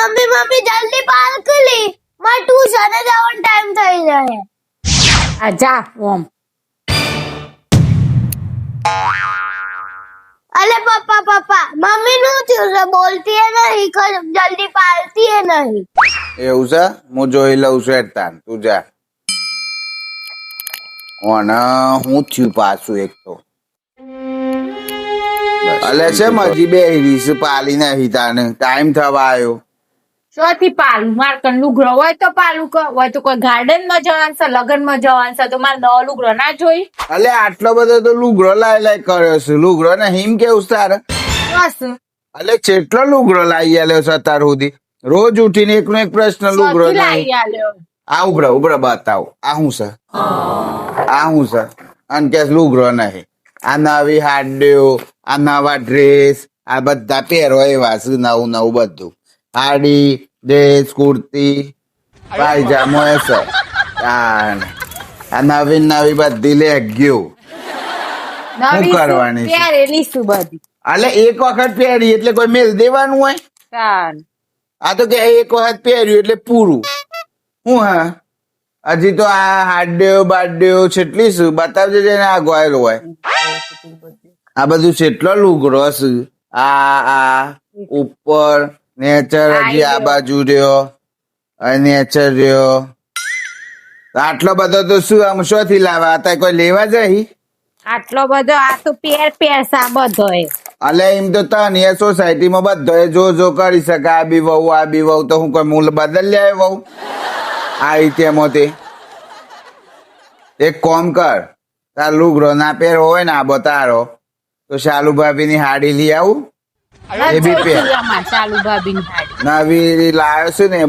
Mummy mummy જલ્દી પાલકલી માર ટ્યુશને જવાનો ટાઈમ થઈ જાય આ જા ઓમ અલે પપ્પા પપ્પા મમ્મી નું થયું છે બોલતી હે નહીં જલ્દી પાલતી હે નહીં એવું છે હું જોઈ લઉં છું એતાન તું જા અને હું થયું પાછું એક તો અલે છે મજી બે રીસ પાલી નહીં તાને ટાઈમ થવા આવ્યો શોથી પાલું માર કન લુગડો હોય તો પાલું હોય તો કોઈ ગાર્ડન માં જવાનું છે લગન માં જવાનું છે તો મારે નવો લુગડો ના જોઈ અલે આટલો બધો તો લુગડો લાઈ કર્યો છે લુગડો ને હિમ કેવું તારે બસ અલે કેટલો લુગડો લાવી આલ્યો છે અત્યાર સુધી રોજ ઉઠીને એકનો એક પ્રશ્ન લુગડો શોથી લાવી લાવી આલ્યો આ ઉભરા બતાવો આ શું છે અને કે લુગડો નહીં આ નવી હાડ્યો આ નવા ડ્રેસ આ બધા પહેરો એવા છે નવું નવું બધું હાડી ડ્રેસ કુર્તી પાયજામો એ છે આ નવી નવી બધી લે ગયો નવી કરવાની છે? પહેરેલી શું બધી એટલે એક વખત પહેરી એટલે કોઈ મેલ દેવાનું હોય તાન આ તો કે એક વખત પહેર્યું એટલે પૂરું હું હા હજી તો આ હાડ્યો બાડ્યો છેટલી શું બતાવજે જેને આ ગોયેલો હોય આ બધું છેટલો લુગડો છે આ ઉપર નેચર હજી આ બાજુ રહ્યો નેચર રહ્યો આટલો બધો તો શું આમ શોથી લાવવા હતા કોઈ લેવા જાય આટલો બધો આ તો પેરસા બધો અલે એમ તો તન એ સોસાયટીમાં બધો જો કરી શકે આ બી વહુ તો હું કોઈ મૂળ બદલ લે વહુ આ તેમાંથી એક કોમ કર તાર લુગડો ના પહેરો હોય ને આ બતારો તો શાલુ ભાભી ની હાડી લઈ આવું એ બી પહેર ચાલુ ભાભી નવી લાવ્યો છે ને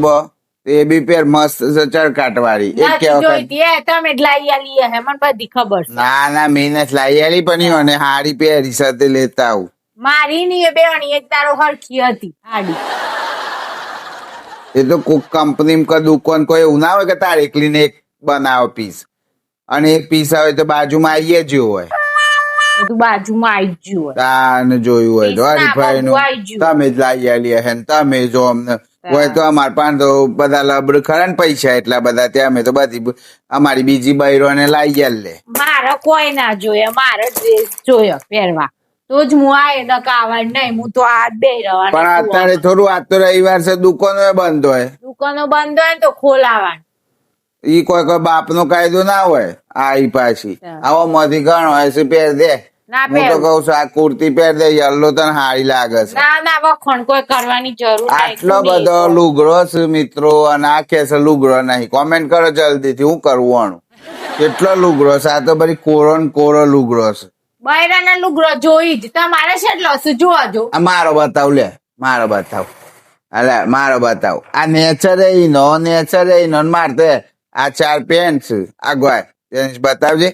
એ બી પહેર મસ્ત છે ચરકાટ વાળી એક કે વખત તમે જ લાઈ આલી હે મને બધી ખબર છે ના મહેનત લાવી આલી પણ અને હાડી પહેરી સાથે લેતા આવું મારી ની એ બેણી એક તારો હરખી હતી હાડી એ તો કોક કંપની કે દુકાન કોઈ એવું ના હોય કે તાર એકલીને એક બનાવો પીસ અને એક પીસ આવે તો બાજુમાં આવીએ જ હોય બધું બાજુમાં આવી ગયું હોય તાને જોયું હોય તો પીસ ના હરીફાઈ બધું આઈ ગયું. તમે જ લાવી આલી હે ને તમે જો અમને હોય તો અમાર પાસે તો બધા લબડ ખરા ને પૈસા એટલા બધા ત્યાં અમે તો બધી અમારી બીજી બૈરોને લાવી આલ લે મારે કોઈ ના જોયે મારે ડ્રેસ જોયો પહેરવા તો જ હું આય નકાવા નહીં હું તો આ બે રહેવાનું પણ અત્યારે થોડું આજ તો રવિવાર છે દુકાનો બંધ હોય દુકાનો બંધ હોય ને તો ખોલાવાનું ઈ કોઈ બાપ નો કાયદો ના હોય આ ઈ પાછી આવો મધી ગણ હોય છે પહેર દે ના હું તો કઉ છું આ કુર્તી પહેર દે યલ્લો તને હારી લાગે છે ના વખણ કોઈ કરવાની જરૂર નહીં આટલો બધો લુગડો છે મિત્રો અને આ કે છે લુગડો નહીં કોમેન્ટ કરો જલ્દી થી હું કરવું આનું કેટલો લુગડો છે આ તો બધી કોરો ને કોરો લુગડો છે બૈરાના લુગડો જોઈ જ તમારે કેટલો છે જોજો આ મારો બતાવ લે મારો બતાવ આ નેચર એ નો મારતે આ 4 પેન્ટ છે આ ગોય તેને બતાવજે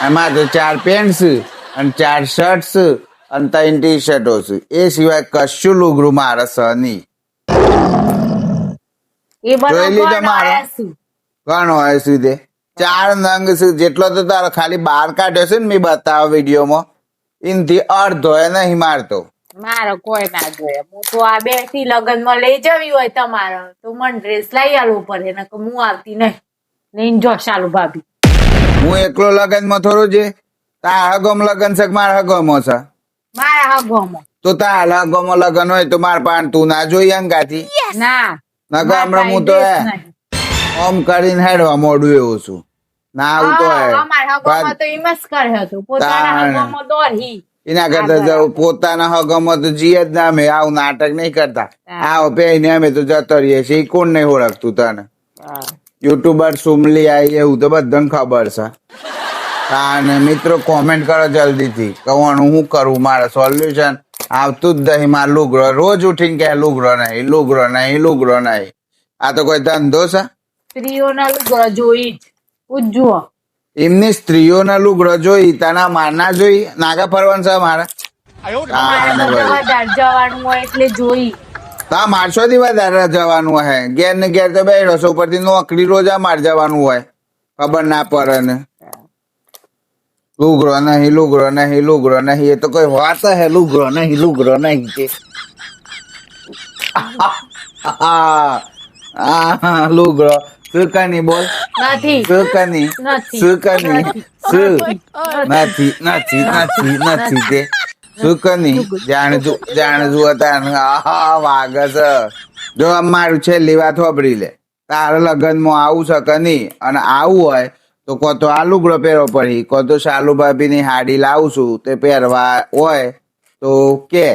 એમાં તો 4 પેન્ટ છે અને 4 શર્ટ છે અને 3 ટી શર્ટો છે એ સિવાય કશું લુગડું મારે છે નહીં એ બધો જોઈ લીધો કોણ મારો? આયા છે? ઘણો હોય સુધી 4 નંગ છે જેટલો તો તારો ખાલી બહાર કાઢ્યો છે ને મેં બતાવો વિડીયોમાં એનથી અડધો એ નહીં મારતો મારો કોઈ ના જોયે હું તો આ બેસી લગન માં લઈ જવી હોય તમારે તો મને ડ્રેસ લઈ આલવું પડે ને કે હું આવતી નહીં લઈને જો શાલુ ભાભી હું એકલો લગન માં થોડું છે તાર હગમ લગન છે કે મારા હગમો છે મારા હગોમાં તો તાર હગમો લગન હોય તો માર પાન તું ના જોઈ અંગાથી ના નકર હમણાં હું તો ડ્રેસ નહીં. ઓમ કરીને હેડવા મોડું એવું છું ના આવું તો હે અમારા હગોમાં તો એમ જ કરે હતું પોતાના તાણ. હગોમાં દોરી એના કરતા જવું પોતાના હગમો તો જીએ જ ના અમે આવું નાટક નહીં કરતા આવો પહેરીને અમે તો જતો રહીએ છીએ ઈ કોણ નહીં ઓળખતું તને યુટ્યુબર સુમલી આવી એવું તો બધાને ખબર છે અને મિત્રો કોમેન્ટ કરો જલ્દીથી કહેવાનું હું કરું મારે સોલ્યુશન આવતું જ નહીં મારે લુગડો રોજ ઉઠીને કે લુગડો નહીં આ તો કોઈ ધંધો છે સ્ત્રીઓના લુગડો જોઈ જ પૂછજો એમની સ્ત્રીઓના લુગડો જોઈ તના મારના જોઈ નાગા ફરવાનું છે મારે અમારે બધા વધારે જવાનું હોય એટલે જોઈ તા મારસો થી વધારે જવાનું હોય ઘેર ને ઘેર તો બેઠો છો ઉપરથી નોકરી રોજ માર જવાનું હોય ખબર ના પડે ને લુગડો નહીં એ તો કોઈ વાત હે લુગડો નહીં કે લુગડો સુકની બોલ નથી સુકની નથી. સુકની નથી તે સુકની જાણ જુઓ વાગે છે જો આમ મારું છેલ્લી વાત વાપરી લે તારા લગ્નમાં આવું શકે નહીં અને આવું હોય તો કો તો આ લુગડો પહેરવો પડી કો તો શાલુ ભાભીની હાડી લાવું છું તે પહેરવા હોય તો કે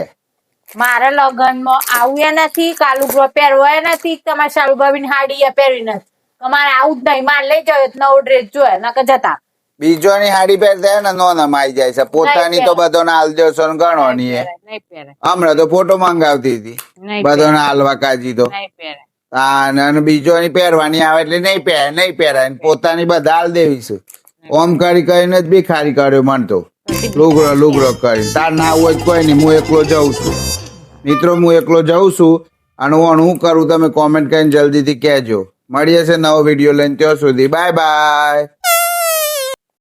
મારા લગ્નમાં આવું એ નથી કાલુગરો પહેરવો એ નથી તમારે શાલુભાભીની હાડી એ પહેરવી નથી તમારે આવું જ નહીં મારે લઈ જાવ નવો ડ્રેસ જોઈએ નકર જતા બીજોની હાડી પહેરતા ને નો નમાઈ જાય છે પોતાની તો બધોને હાલ દેશો ને ગણો ની નહીં પહેરે હમણાં તો ફોટો મંગાવતી હતી નહીં બધોને હાલવા કાજી તો નહીં પહેરે અને બીજોની પહેરવાની આવે એટલે નહીં પહેરાય પોતાની બધા હાલ દેવી છે ઓમ કરી કરીને જ ભિખારી કર્યો મન તો લુગડો કરી તાર ના હોય તો કોઈ નહીં હું એકલો જઉં છું મિત્રો હું એકલો જઉં છું અને હું કરું તમે કોમેન્ટ કરીને જલ્દીથી કહેજો મળીએ છે નવો વિડીયો લઈને ત્યાં સુધી બાય બાય